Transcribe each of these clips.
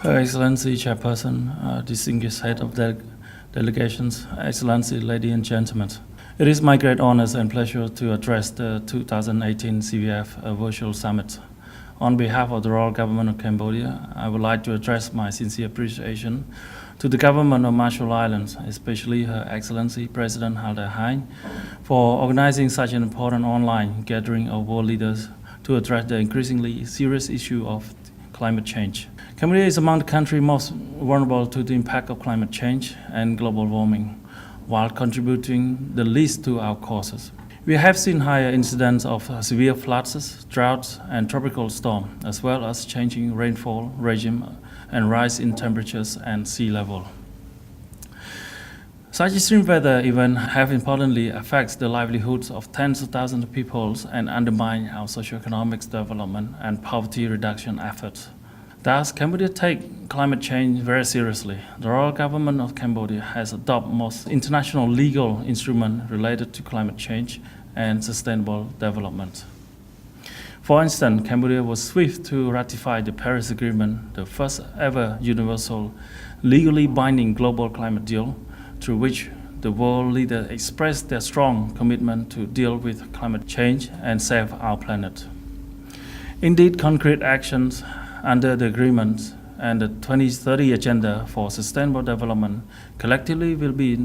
Her Excellency Chairperson, distinguished head of delegations, Excellency, ladies and gentlemen. It is my great honor and pleasure to address the 2018 CVF Virtual Summit. On behalf of the Royal Government of Cambodia, I would like to address my sincere appreciation to the Government of Marshall Islands, especially Her Excellency President Halder Hein, for organizing such an important online gathering of world leaders to address the increasingly serious issue of climate change. Cambodia is among the countries most vulnerable to the impact of climate change and global warming, while contributing the least to our causes. We have seen higher incidents of severe floods, droughts, and tropical storms, as well as changing rainfall regime and rise in temperatures and sea level. Such extreme weather events have importantly affected the livelihoods of tens of thousands of people and undermine our socioeconomic development and poverty reduction efforts. Thus, Cambodia takes climate change very seriously. The Royal Government of Cambodia has adopted most international legal instruments related to climate change and sustainable development. For instance, Cambodia was swift to ratify the Paris Agreement, the first ever universal, legally binding global climate deal, through which the world leaders expressed their strong commitment to deal with climate change and save our planet. Indeed, concrete actions under the agreement and the 2030 Agenda for Sustainable Development collectively will be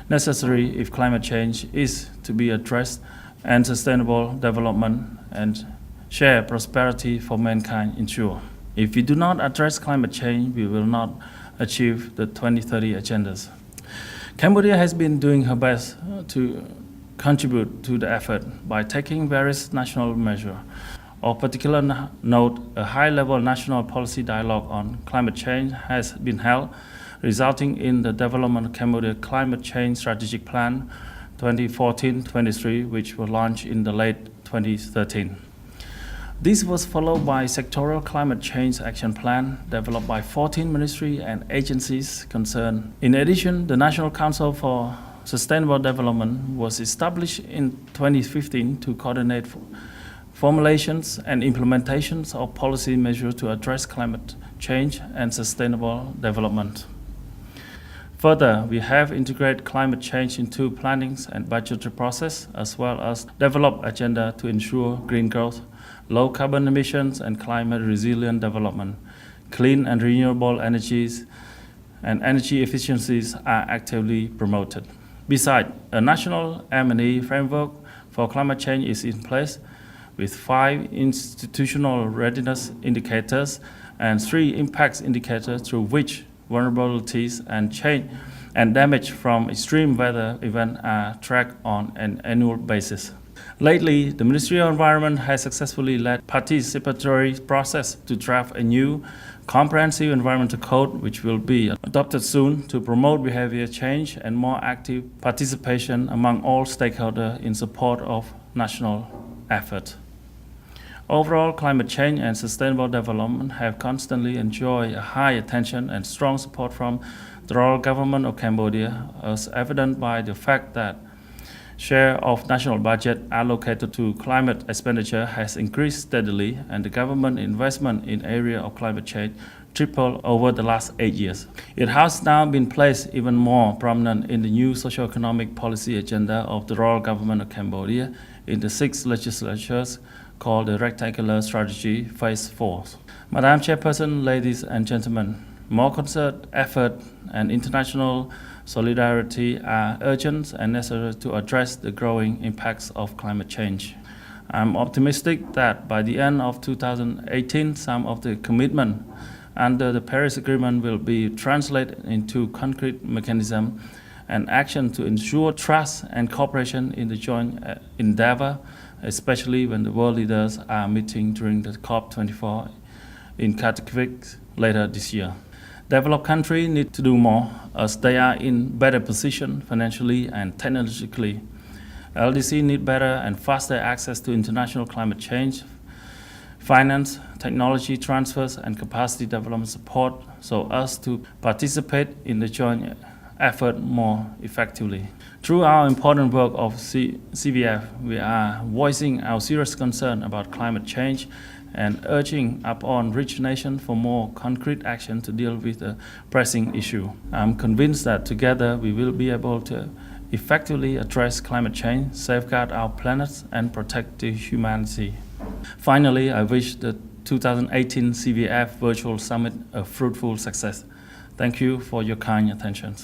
necessary if climate change is to be addressed and sustainable development and shared prosperity for mankind ensure. If we do not address climate change, we will not achieve the 2030 agendas. Cambodia has been doing her best to contribute to the effort by taking various national measures. Of particular note, a high-level national policy dialogue on climate change has been held, resulting in the development of Cambodia Climate Change Strategic Plan 2014-23, which was launched in the late 2013. This was followed by sectoral climate change action plan developed by 14 ministries and agencies concerned. In addition, the National Council for Sustainable Development was established in 2015 to coordinate formulations and implementations of policy measures to address climate change and sustainable development. Further, we have integrated climate change into planning and budgetary process, as well as developed agenda to ensure green growth, low carbon emissions, and climate resilient development. Clean and renewable energies and energy efficiencies are actively promoted. Besides, a national M&E framework for climate change is in place, with 5 institutional readiness indicators and 3 impact indicators through which vulnerabilities and change and damage from extreme weather events are tracked on an annual basis. Lately, the Ministry of Environment has successfully led participatory process to draft a new comprehensive environmental code, which will be adopted soon to promote behavior change and more active participation among all stakeholders in support of national effort. Overall, climate change and sustainable development have constantly enjoyed a high attention and strong support from the Royal Government of Cambodia, as evident by the fact that share of national budget allocated to climate expenditure has increased steadily, and the government investment in area of climate change tripled over the last 8 years. It has now been placed even more prominent in the new socio-economic policy agenda of the Royal Government of Cambodia in the 6th legislatures, called the Rectangular Strategy Phase 4. Madam Chairperson, ladies and gentlemen, more concerted effort and international solidarity are urgent and necessary to address the growing impacts of climate change. I'm optimistic that by the end of 2018, some of the commitment under the Paris Agreement will be translated into concrete mechanism and action to ensure trust and cooperation in the joint endeavor, especially when the world leaders are meeting during the COP24 in Katowice later this year. Developed countries need to do more, as they are in better position financially and technologically. LDC need better and faster access to international climate change, finance, technology transfers, and capacity development support, so as to participate in the joint effort more effectively. Through our important work of CVF, we are voicing our serious concern about climate change and urging upon rich nations for more concrete action to deal with the pressing issue. I'm convinced that together we will be able to effectively address climate change, safeguard our planet, and protect the humanity. Finally, I wish the 2018 CVF Virtual Summit a fruitful success. Thank you for your kind attention.